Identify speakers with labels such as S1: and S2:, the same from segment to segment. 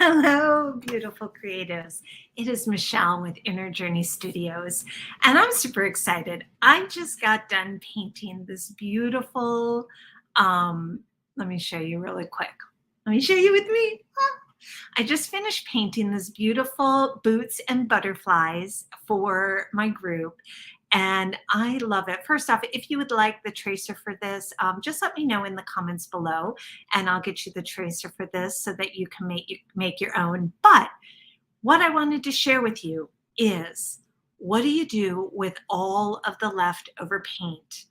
S1: Hello, beautiful creatives. It is Michelle with Inner Journey Studios, and I'm super excited. I just got done painting this beautiful, let me show you really quick. Let me show you with me. I just finished painting this beautiful boots and butterflies for my group, and I love it. First off, if you would like the tracer for this, just let me know in the comments below, and I'll get you the tracer for this so that you can make your own. But what I wanted to share with you is, what do you do with all of the leftover paint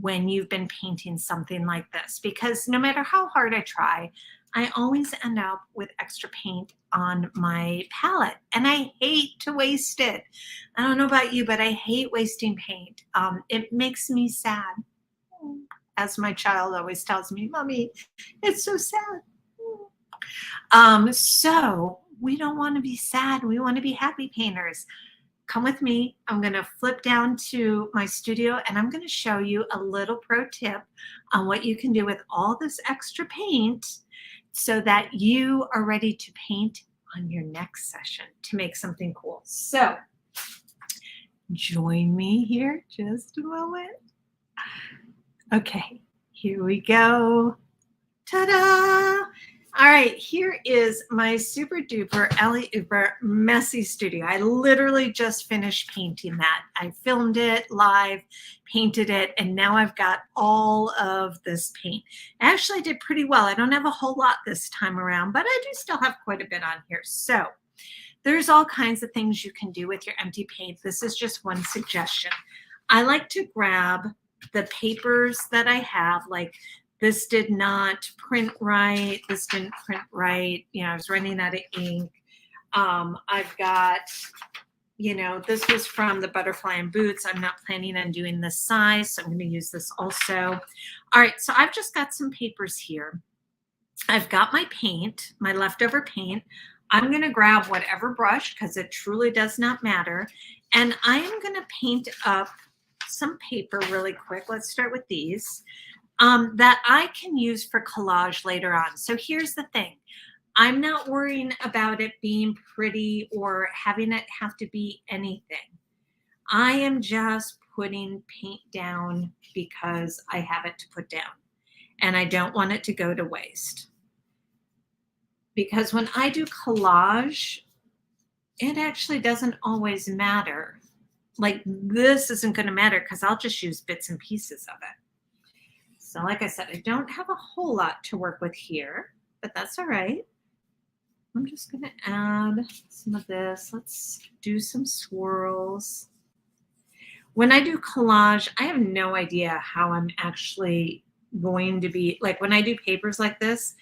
S1: when you've been painting something like this? Because no matter how hard I try, I always end up with extra paint on my palette, and I hate to waste it. I don't know about you, but I hate wasting paint. It makes me sad. As my child always tells me, Mommy, it's so sad. So we don't want to be sad. We want to be happy painters. Come with me. I'm going to flip down to my studio and I'm going to show you a little pro tip on what you can do with all this extra paint so that you are ready to paint on your next session to make something cool. So join me here just a moment. Okay, here we go. Ta-da! All right, here is my super duper Ellie Uber messy studio. I literally just finished painting that. I filmed it live, painted it, and now I've got all of this paint. I actually did pretty well. I don't have a whole lot this time around, but I do still have quite a bit on here. So there's all kinds of things you can do with your empty paint. This is just one suggestion. I like to grab the papers that I have, like this did not print right. This didn't print right. You know, I was running out of ink. I've got, you know, this was from the Butterfly and Boots. I'm not planning on doing this size, so I'm going to use this also. All right, so I've just got some papers here. I've got my paint, my leftover paint. I'm going to grab whatever brush because it truly does not matter. And I am going to paint up some paper really quick. Let's start with these. That I can use for collage later on. So here's the thing. I'm not worrying about it being pretty or having it have to be anything. I am just putting paint down because I have it to put down and I don't want it to go to waste. Because when I do collage, it actually doesn't always matter. Like this isn't going to matter because I'll just use bits and pieces of it. So like I said, I don't have a whole lot to work with here, but that's all right. I'm just going to add some of this. Let's do some swirls. When I do collage, I have no idea how I'm actually going to be, like when I do papers like this,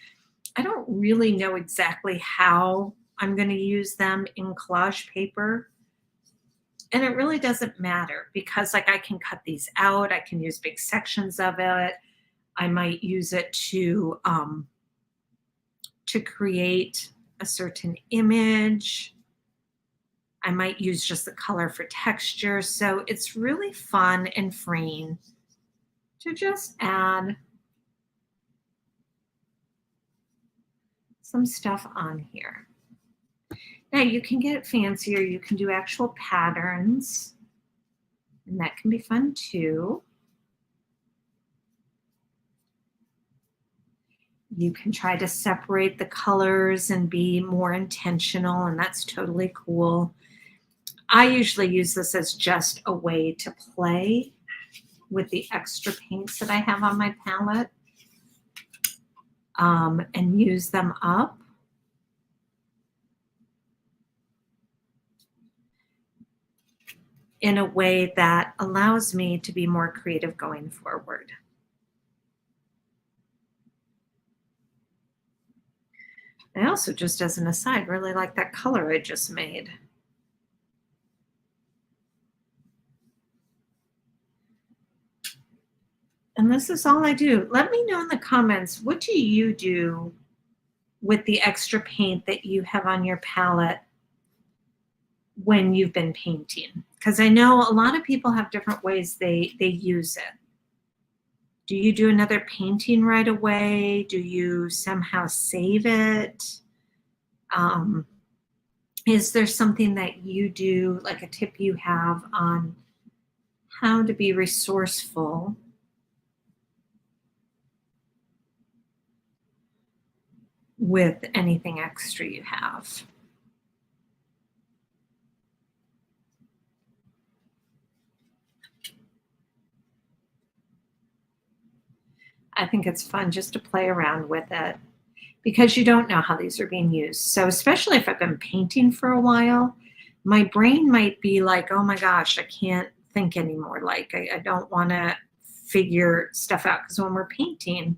S1: I don't really know exactly how I'm going to use them in collage paper. And it really doesn't matter because like I can cut these out. I can use big sections of it. I might use it to create a certain image. I might use just the color for texture. So it's really fun and freeing to just add some stuff on here. Now you can get fancier. You can do actual patterns, and that can be fun too. You can try to separate the colors and be more intentional, and that's totally cool. I usually use this as just a way to play with the extra paints that I have on my palette and use them up. In a way that allows me to be more creative going forward. I also, just as an aside, really like that color I just made. And this is all I do. Let me know in the comments, what do you do with the extra paint that you have on your palette when you've been painting? Because I know a lot of people have different ways they use it. Do you do another painting right away? Do you somehow save it? Um, is there something that you do, like a tip you have on how to be resourceful with anything extra you have? I think it's fun just to play around with it because you don't know how these are being used. So, especially if I've been painting for a while, my brain might be like, oh my gosh, I can't think anymore. Like, I don't want to figure stuff out because when we're painting,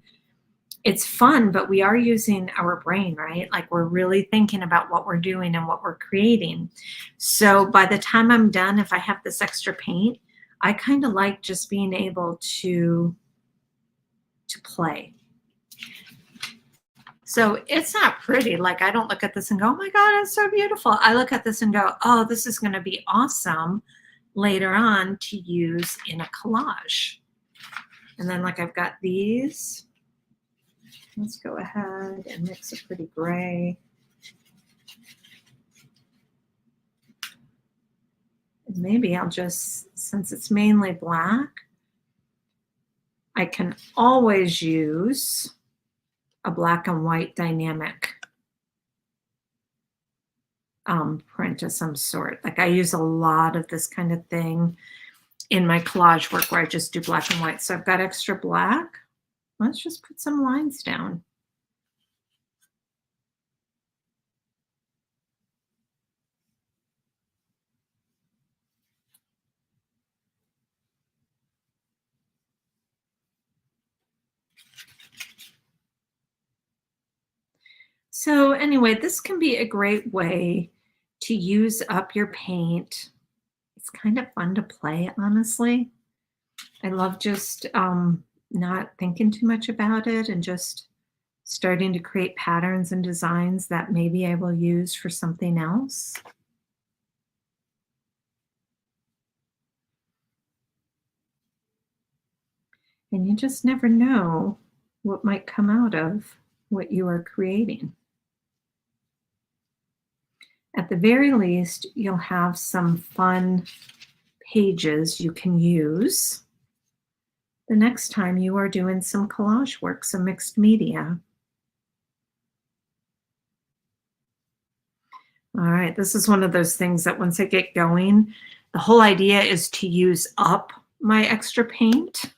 S1: it's fun, but we are using our brain, right? Like, we're really thinking about what we're doing and what we're creating. So, by the time I'm done, if I have this extra paint, I kind of like just being able to play. So it's not pretty. Like, I don't look at this and go, oh my God, it's so beautiful. I look at this and go, oh, this is going to be awesome later on to use in a collage. And then, like, I've got these. Let's go ahead and mix a pretty gray. And maybe I'll just, since it's mainly black, I can always use a black and white dynamic print of some sort. Like, I use a lot of this kind of thing in my collage work where I just do black and white. So I've got extra black. Let's just put some lines down. So anyway, this can be a great way to use up your paint. It's kind of fun to play, honestly. I love just not thinking too much about it and just starting to create patterns and designs that maybe I will use for something else. And you just never know what might come out of what you are creating. At the very least, you'll have some fun pages you can use the next time you are doing some collage work, some mixed media. All right, this is one of those things that once I get going, the whole idea is to use up my extra paint.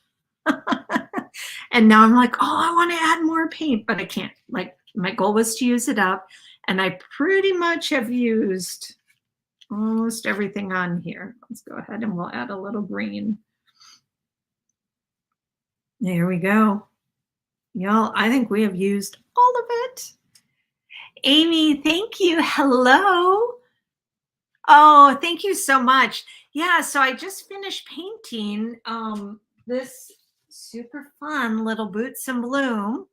S1: And now I'm like, oh, I want to add more paint, but I can't. Like, my goal was to use it up, and I pretty much have used almost everything on here. Let's go ahead and we'll add a little green. There we go. Y'all, I think we have used all of it. Amy, thank you. Hello. Oh, thank you so much. Yeah, so I just finished painting this super fun little Boots and Bloom,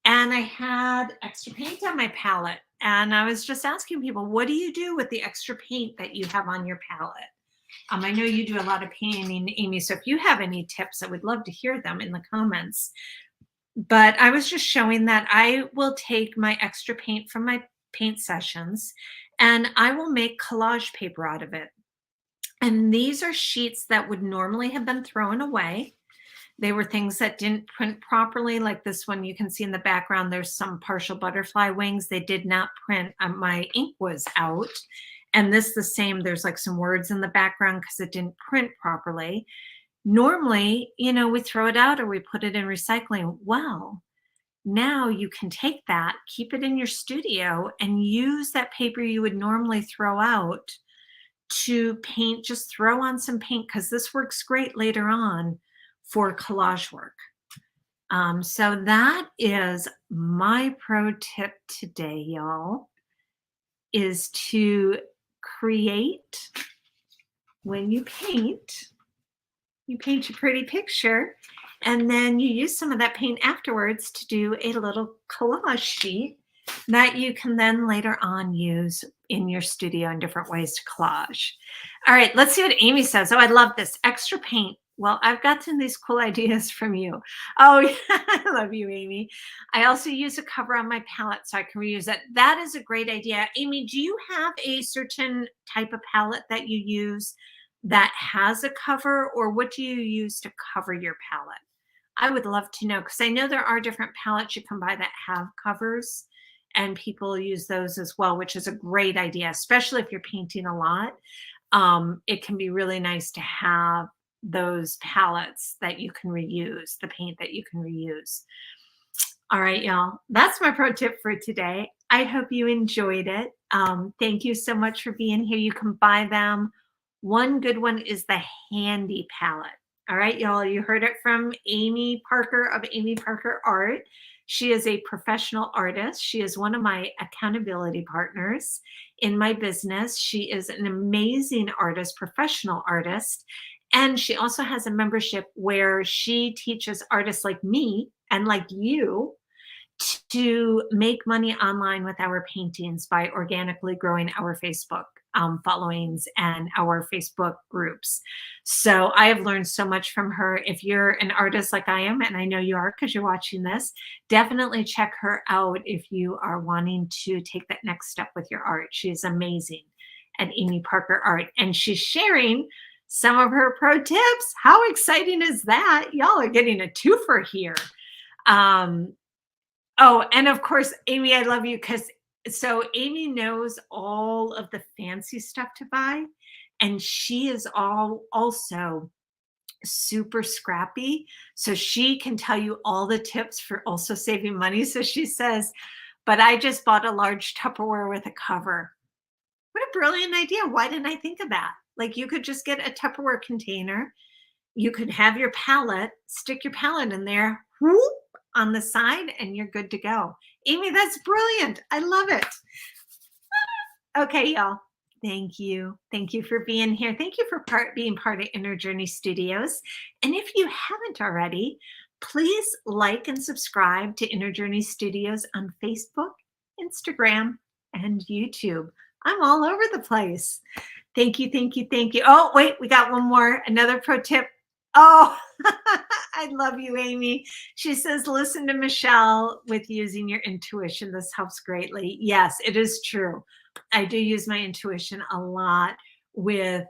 S1: and I had extra paint on my palette. And I was just asking people, what do you do with the extra paint that you have on your palette? I know you do a lot of painting, Amy, so if you have any tips, I would love to hear them in the comments. But I was just showing that I will take my extra paint from my paint sessions and I will make collage paper out of it. And these are sheets that would normally have been thrown away. They were things that didn't print properly, like this one you can see in the background. There's some partial butterfly wings. They did not print. My ink was out. And this the same. There's like some words in the background because it didn't print properly. Normally, you know, we throw it out or we put it in recycling. Well, now you can take that, keep it in your studio, and use that paper you would normally throw out to paint. Just throw on some paint because this works great later on for collage work. So that is my pro tip today, y'all, is to create, when you paint your pretty picture, and then you use some of that paint afterwards to do a little collage sheet that you can then later on use in your studio in different ways to collage. All right, let's see what Amy says. Oh, I love this extra paint. Well, I've gotten these cool ideas from you. Oh, yeah, I love you, Amy. I also use a cover on my palette so I can reuse it. That is a great idea. Amy, do you have a certain type of palette that you use that has a cover, or what do you use to cover your palette? I would love to know because I know there are different palettes you can buy that have covers, and people use those as well, which is a great idea, especially if you're painting a lot. It can be really nice to have those palettes that you can reuse, the paint that you can reuse. All right, y'all. That's my pro tip for today. I hope you enjoyed it. Thank you so much for being here. You can buy them. One good one is the Handy palette. All right, y'all. You heard it from Amy Parker of Amy Parker Art. She is a professional artist. She is one of my accountability partners in my business. She is an amazing artist, professional artist. And she also has a membership where she teaches artists like me and like you to make money online with our paintings by organically growing our Facebook followings and our Facebook groups. So I have learned so much from her. If you're an artist like I am, and I know you are because you're watching this, definitely check her out if you are wanting to take that next step with your art. She's amazing at Amy Parker Art, and she's sharing some of her pro tips. How exciting is that? Y'all are getting a twofer here. Oh, and of course, Amy, I love you because so Amy knows all of the fancy stuff to buy, and she is also super scrappy. So she can tell you all the tips for also saving money. So she says, but I just bought a large Tupperware with a cover. What a brilliant idea. Why didn't I think of that? Like you could just get a Tupperware container. You could have your palette, stick your palette in there, whoop, on the side, and you're good to go. Amy, that's brilliant. I love it. Okay, y'all. Thank you. Thank you for being here. Thank you for being part of Inner Journey Studios. And if you haven't already, please like and subscribe to Inner Journey Studios on Facebook, Instagram, and YouTube. I'm all over the place. Thank you, thank you, thank you. Oh, wait, we got one more. Another pro tip. Oh, I love you, Amy. She says, listen to Michelle with using your intuition. This helps greatly. Yes, it is true. I do use my intuition a lot with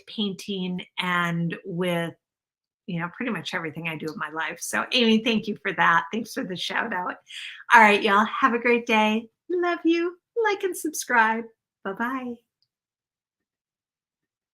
S1: painting and with, pretty much everything I do in my life. So Amy, thank you for that. Thanks for the shout out. All right, y'all, have a great day. Love you. Like and subscribe. Bye-bye.